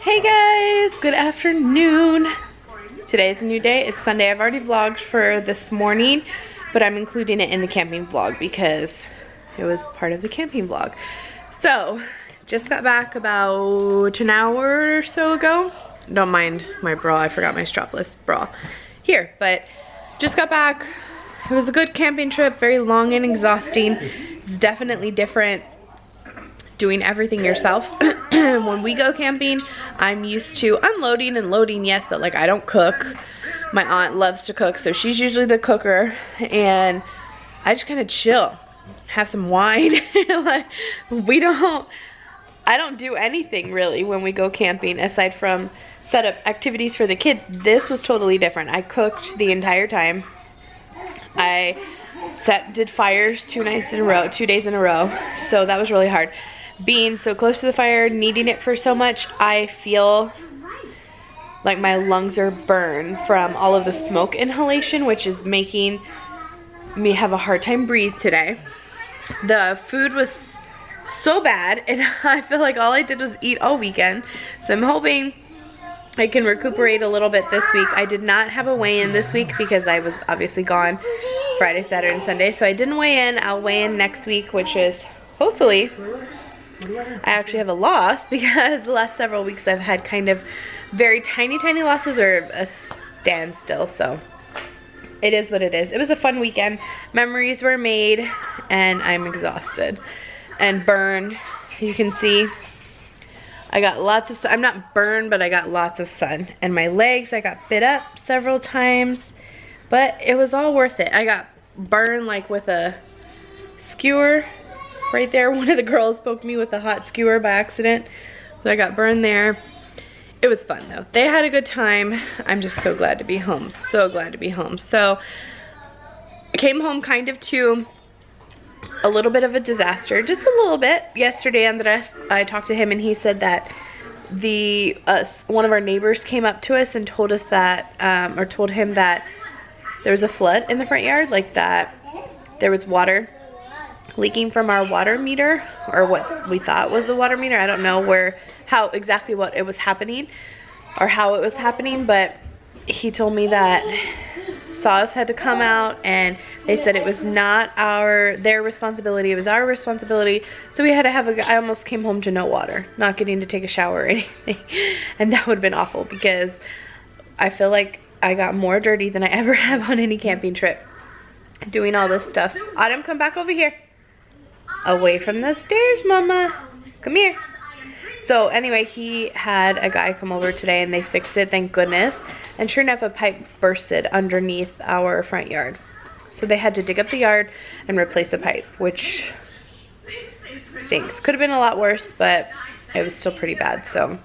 Hey guys, good afternoon. Today's a new day. It's Sunday. I've already vlogged for this morning, but I'm including it in the camping vlog because it was part of the camping vlog. So, just got back about an hour or so ago. Don't mind my bra, I forgot my strapless bra here, but just got back. It was a good camping trip, very long and exhausting. It's definitely different doing everything yourself. When we go camping, I'm used to unloading and loading, yes, but like I don't cook. My aunt loves to cook, so she's usually the cooker, and I just kind of chill, have some wine. Like, I don't do anything really when we go camping aside from set up activities for the kids. This was totally different. I cooked the entire time. I did fires 2 days in a row, so that was really hard. Being so close to the fire, needing it for so much, I feel like my lungs are burned from all of the smoke inhalation, which is making me have a hard time breathe today. The food was so bad, and I feel like all I did was eat all weekend, so I'm hoping I can recuperate a little bit this week. I did not have a weigh-in this week because I was obviously gone Friday, Saturday, and Sunday, so I didn't weigh in. I'll weigh in next week, which is hopefully I actually have a loss, because the last several weeks I've had kind of very tiny losses or a standstill, so it is what it is. It was a fun weekend. Memories were made, and I'm exhausted and burned. You can see I got lots of sun. I'm not burned, but I got lots of sun. And my legs, I got bit up several times, but it was all worth it. I got burned like with a skewer right there. One of the girls poked me with a hot skewer by accident, so I got burned there. It was fun though. They had a good time. I'm just so glad to be home. So glad to be home. So I came home kind of to a little bit of a disaster, just a little bit. Yesterday, Andres, I talked to him and he said that one of our neighbors came up to us and told us that, or told him that there was a flood in the front yard, like that there was water leaking from our water meter, or what we thought was the water meter. I don't know how exactly what it was happening or how it was happening, but he told me that SAWS had to come out and they said it was not their responsibility, it was our responsibility. So we had to have I almost came home to no water, not getting to take a shower or anything, and that would have been awful because I feel like I got more dirty than I ever have on any camping trip doing all this stuff. Autumn, come back over here. Away from the stairs, mama. Come here. So anyway, he had a guy come over today and they fixed it, thank goodness. And sure enough, a pipe bursted underneath our front yard. So they had to dig up the yard and replace the pipe, which stinks. Could have been a lot worse, but it was still pretty bad. So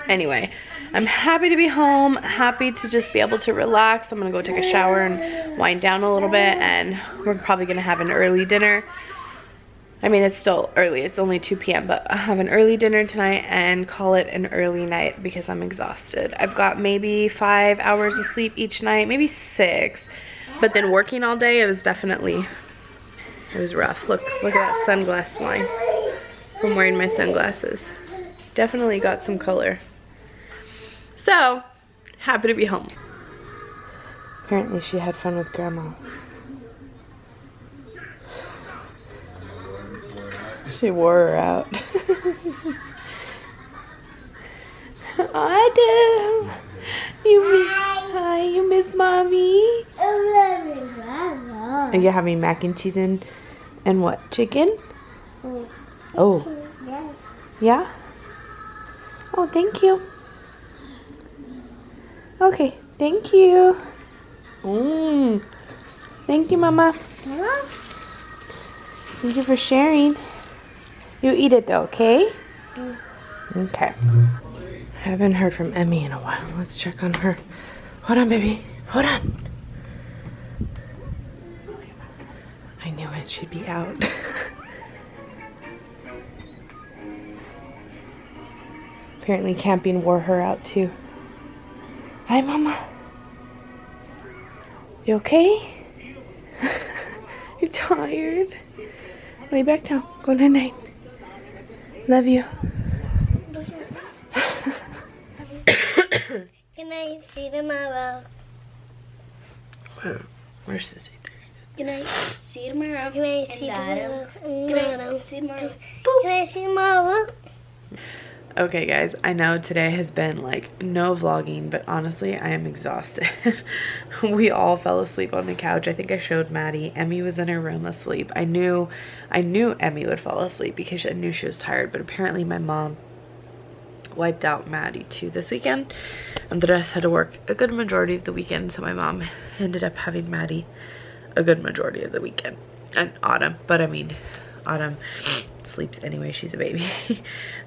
anyway, I'm happy to be home, happy to just be able to relax. I'm gonna go take a shower and wind down a little bit, and we're probably gonna have an early dinner. I mean, it's still early, it's only 2 p.m., but I'll have an early dinner tonight and call it an early night because I'm exhausted. I've got maybe 5 hours of sleep each night, maybe 6, but then working all day, it was rough. Look at that sunglass line. I'm wearing my sunglasses. Definitely got some color. So, happy to be home. Apparently she had fun with Grandma. She wore her out. Autumn, you miss mommy. Are you having mac and cheese and what? Chicken? Oh. Yeah? Oh, thank you. Okay, thank you. Thank you, Mama. Thank you for sharing. You eat it though, okay? Okay. Haven't heard from Emmy in a while. Let's check on her. Hold on, baby. Hold on. I knew it. She'd be out. Apparently camping wore her out too. Hi, Mama. You okay? You're tired. Lay back down. Go night-night. Love you. Can I see tomorrow? Where's Sissy? Can I see tomorrow? Can I see tomorrow? Can I see tomorrow? Can I see tomorrow? Okay guys, I know today has been like no vlogging, but honestly I am exhausted. We all fell asleep on the couch. I think I showed Maddie. Emmy was in her room asleep. I knew Emmy would fall asleep because I knew she was tired, but apparently my mom wiped out Maddie too this weekend, and the rest had to work a good majority of the weekend, so my mom ended up having Maddie a good majority of the weekend. And Autumn, but I mean Autumn sleeps anyway, she's a baby.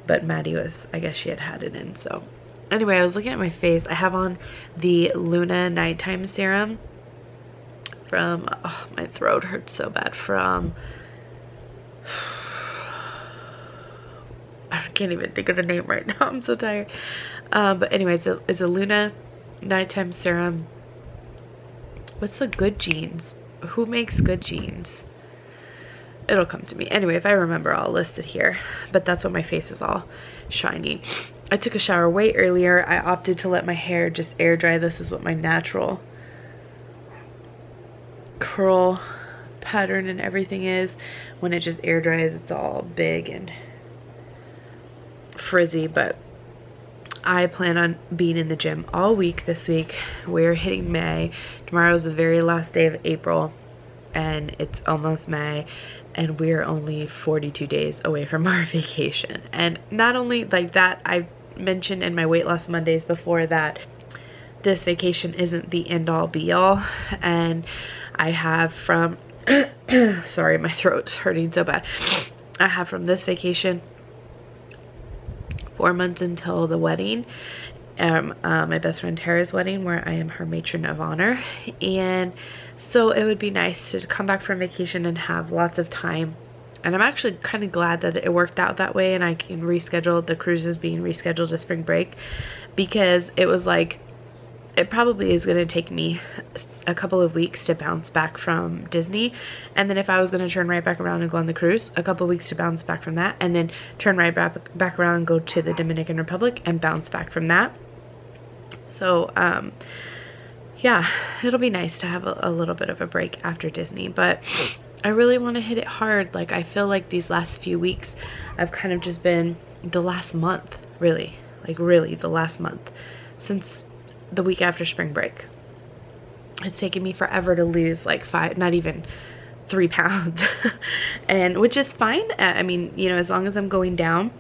But Maddie was, I guess she had it in. So anyway, I was looking at my face. I have on the Luna nighttime serum from, oh, my throat hurts so bad, from I can't even think of the name right now. I'm so tired. But anyway, it's a Luna nighttime serum. What's the Good Genes? Who makes Good Genes? It'll come to me. Anyway, if I remember, I'll list it here. But that's why my face is all shiny. I took a shower way earlier. I opted to let my hair just air dry. This is what my natural curl pattern and everything is. When it just air dries, it's all big and frizzy. But I plan on being in the gym all week this week. We're hitting May. Tomorrow is the very last day of April, and it's almost May, and we're only 42 days away from our vacation. And not only like that, I mentioned in my weight loss Mondays before that this vacation isn't the end all be all, and I have from sorry, my throat's hurting so bad. I have from this vacation 4 months until the wedding, my best friend Tara's wedding, where I am her matron of honor. And so it would be nice to come back from vacation and have lots of time. And I'm actually kind of glad that it worked out that way, and I can reschedule the cruises being rescheduled to spring break, because it was like, it probably is going to take me a couple of weeks to bounce back from Disney, and then if I was going to turn right back around and go on the cruise, a couple of weeks to bounce back from that, and then turn right back around and go to the Dominican Republic and bounce back from that. So yeah, it'll be nice to have a little bit of a break after Disney, but I really want to hit it hard. Like, I feel like these last few weeks I've kind of just been, the last month really, like really the last month since the week after spring break, it's taken me forever to lose like 5, not even 3 pounds. And which is fine. I mean, you know, as long as I'm going down,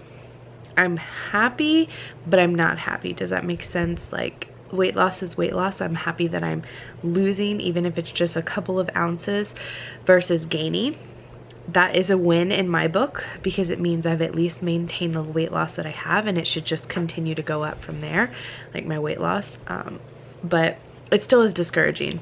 I'm happy, but I'm not happy. Does that make sense? Like, weight loss is weight loss. I'm happy that I'm losing, even if it's just a couple of ounces versus gaining. That is a win in my book, because it means I've at least maintained the weight loss that I have, and it should just continue to go up from there, like my weight loss. But it still is discouraging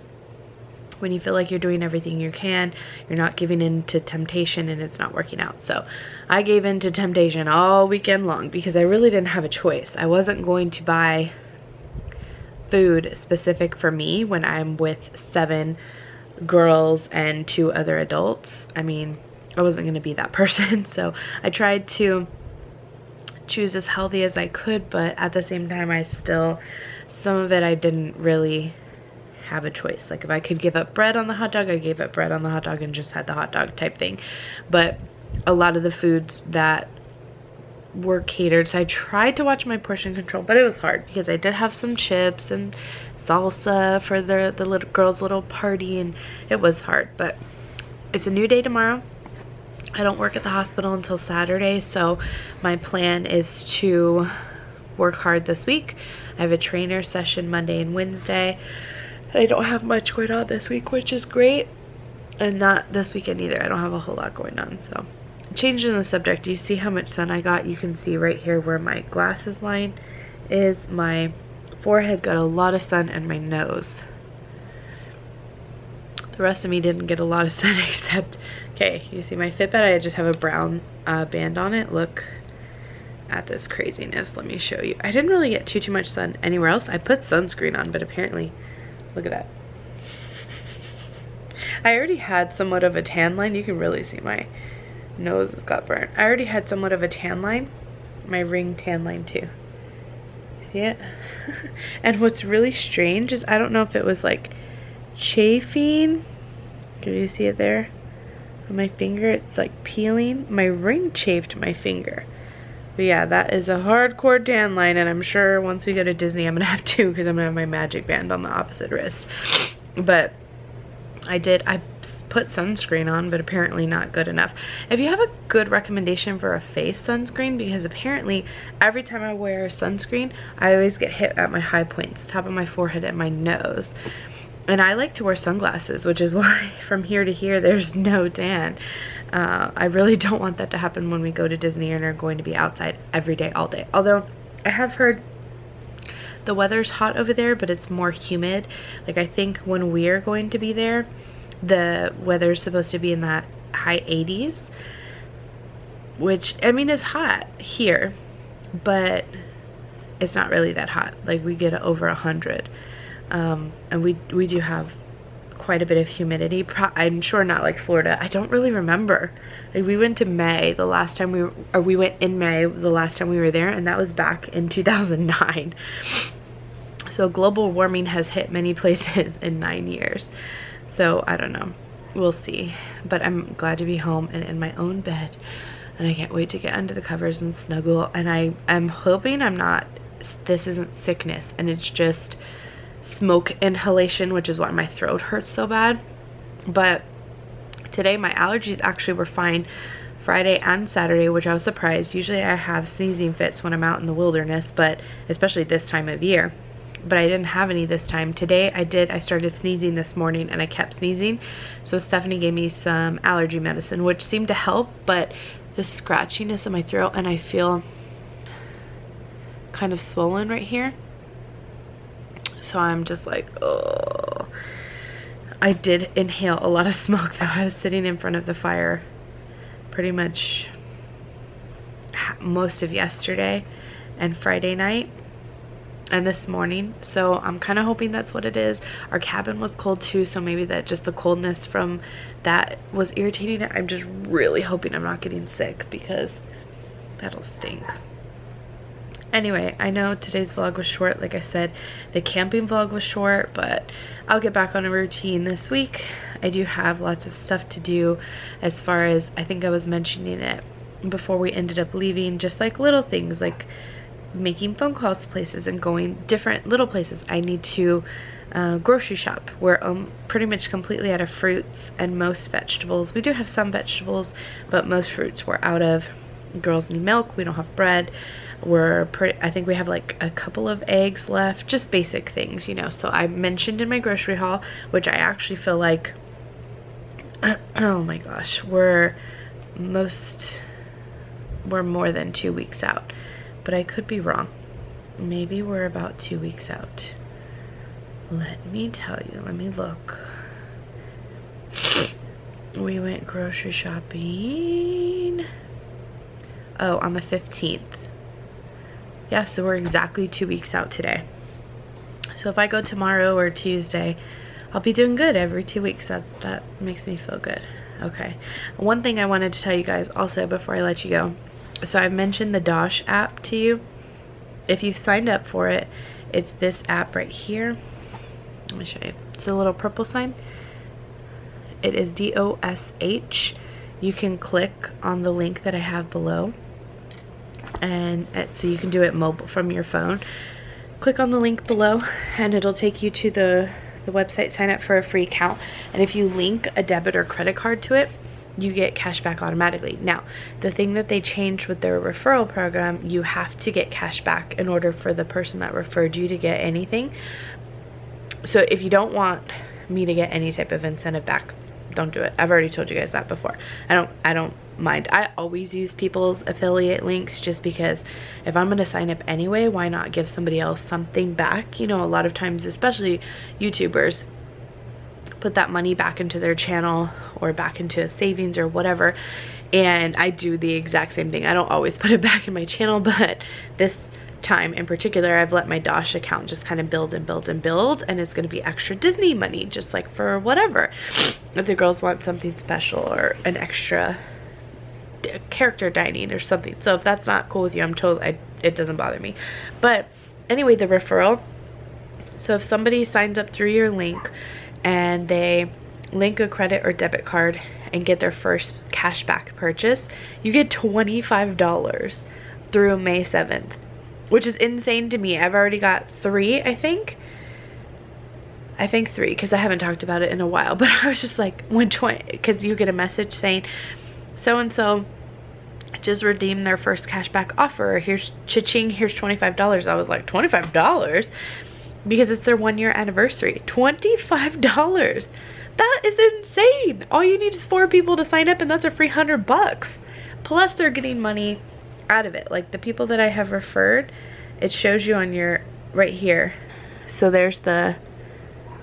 when you feel like you're doing everything you can, you're not giving in to temptation, and it's not working out. So I gave in to temptation all weekend long because I really didn't have a choice. I wasn't going to buy food specific for me when I'm with 7 girls and 2 other adults. I mean, I wasn't going to be that person. So I tried to choose as healthy as I could, but at the same time, I still, some of it I didn't really have a choice. Like, if I could give up bread on the hot dog, I gave up bread on the hot dog and just had the hot dog type thing. But a lot of the foods that were catered, so I tried to watch my portion control, but it was hard because I did have some chips and salsa for the little girls' little party, and it was hard. But it's a new day tomorrow. I don't work at the hospital until Saturday, so my plan is to work hard this week. I have a trainer session Monday and Wednesday. I don't have much going on this week, which is great, and not this weekend either. I don't have a whole lot going on. So changing the subject, do you see how much sun I got? You can see right here where my glasses line is. My forehead got a lot of sun, and my nose. The rest of me didn't get a lot of sun except, okay, you see my Fitbit? I just have a brown band on it. Look at this craziness. Let me show you. I didn't really get too much sun anywhere else. I put sunscreen on, but apparently, look at that. I already had somewhat of a tan line. You can really see my nose has got burnt. I already had somewhat of a tan line. My ring tan line too. See it? And what's really strange is I don't know if it was like chafing. Can you see it there? On my finger, it's like peeling. My ring chafed my finger. But yeah, that is a hardcore tan line, and I'm sure once we go to Disney I'm gonna have two, because I'm gonna have my magic band on the opposite wrist. But I put sunscreen on, but apparently not good enough. If you have a good recommendation for a face sunscreen, because apparently every time I wear sunscreen I always get hit at my high points, top of my forehead and my nose. And I like to wear sunglasses, which is why from here to here there's no tan. I really don't want that to happen when we go to Disney and are going to be outside every day, all day. Although I have heard the weather's hot over there, but it's more humid. Like, I think when we're going to be there, the weather's supposed to be in that high 80s, which, I mean, is hot here, but it's not really that hot. Like, we get over 100. And we do have quite a bit of humidity. I'm sure not like Florida. I don't really remember. Like, we went to May the last time we went in May the last time we were there, and that was back in 2009. So global warming has hit many places in 9 years. So I don't know. We'll see. But I'm glad to be home and in my own bed, and I can't wait to get under the covers and snuggle. And I'm hoping this isn't sickness and it's just smoke inhalation, which is why my throat hurts so bad. But today my allergies actually were fine Friday and Saturday, which I was surprised. Usually I have sneezing fits when I'm out in the wilderness, but especially this time of year. But I didn't have any this time. Today I started sneezing this morning and I kept sneezing. So Stephanie gave me some allergy medicine, which seemed to help, but the scratchiness in my throat, and I feel kind of swollen right here. So I'm just like, oh. I did inhale a lot of smoke though. I was sitting in front of the fire pretty much most of yesterday and Friday night and this morning. So I'm kind of hoping that's what it is. Our cabin was cold too, so maybe that just the coldness from that was irritating it. I'm just really hoping I'm not getting sick, because that'll stink. Anyway, I know today's vlog was short. Like I said, the camping vlog was short, but I'll get back on a routine this week. I do have lots of stuff to do, as far as, I think I was mentioning it before we ended up leaving, just like little things like making phone calls to places and going different little places. I need to grocery shop. We're pretty much completely out of fruits and most vegetables. We do have some vegetables, but most fruits we're out of. Girls need milk. We don't have bread. I think we have like a couple of eggs left, just basic things, you know. So I mentioned in my grocery haul, which I actually feel like, oh my gosh, we're more than 2 weeks out, but I could be wrong. Maybe we're about 2 weeks out. Let me tell you, let me look. We went grocery shopping, oh, on the 15th. Yeah, so we're exactly 2 weeks out today. So if I go tomorrow or Tuesday, I'll be doing good every 2 weeks. That makes me feel good. Okay. One thing I wanted to tell you guys also before I let you go. So I've mentioned the Dosh app to you. If you've signed up for it, it's this app right here. Let me show you. It's a little purple sign. It is DOSH. You can click on the link that I have below. And so you can do it mobile from your phone. Click on the link below and it'll take you to the website. Sign up for a free account, and if you link a debit or credit card to it, you get cash back automatically. Now, the thing that they changed with their referral program, you have to get cash back in order for the person that referred you to get anything. So if you don't want me to get any type of incentive back, don't do it. I've already told you guys that before. I don't mind. I always use people's affiliate links, just because if I'm going to sign up anyway, why not give somebody else something back? You know, a lot of times, especially YouTubers, put that money back into their channel or back into a savings or whatever, and I do the exact same thing. I don't always put it back in my channel, but this time in particular, I've let my Dosh account just kind of build and build and build, and it's going to be extra Disney money, just like for whatever. If the girls want something special or an extra character dining or something. So if that's not cool with you, it doesn't bother me. But Anyway, the referral. So if somebody signs up through your link and they link a credit or debit card and get their first cashback purchase, you get $25 through May 7th, which is insane to me. I've already got 3, I think 3, because I haven't talked about it in a while. But I was just like, because you get a message saying so and so just redeemed their first cashback offer, here's cha-ching, here's $25. I was like, $25? Because it's their 1-year anniversary. $25. That is insane. All you need is 4 people to sign up, and that's a free $100. Plus they're getting money out of it. Like the people that I have referred, it shows you on your right here. So there's the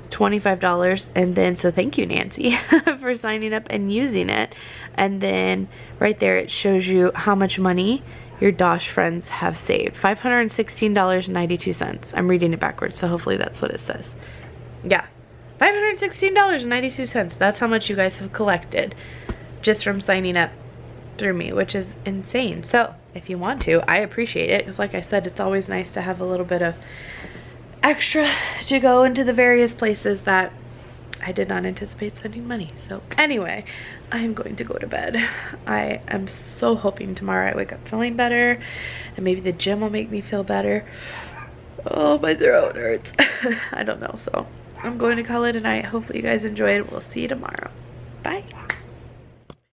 $25, and then so thank you, Nancy, for signing up and using it. And then right there it shows you how much money your Dosh friends have saved. $516.92. I'm reading it backwards, so hopefully that's what it says. Yeah, $516.92. That's how much you guys have collected just from signing up through me, which is insane. So if you want to, I appreciate it, because like I said, it's always nice to have a little bit of extra to go into the various places that I did not anticipate spending money. So anyway, I am going to go to bed. I am so hoping tomorrow I wake up feeling better, and maybe the gym will make me feel better. Oh, my throat hurts. I don't know. So I'm going to call it a night. Hopefully you guys enjoyed. We'll see you tomorrow. Bye.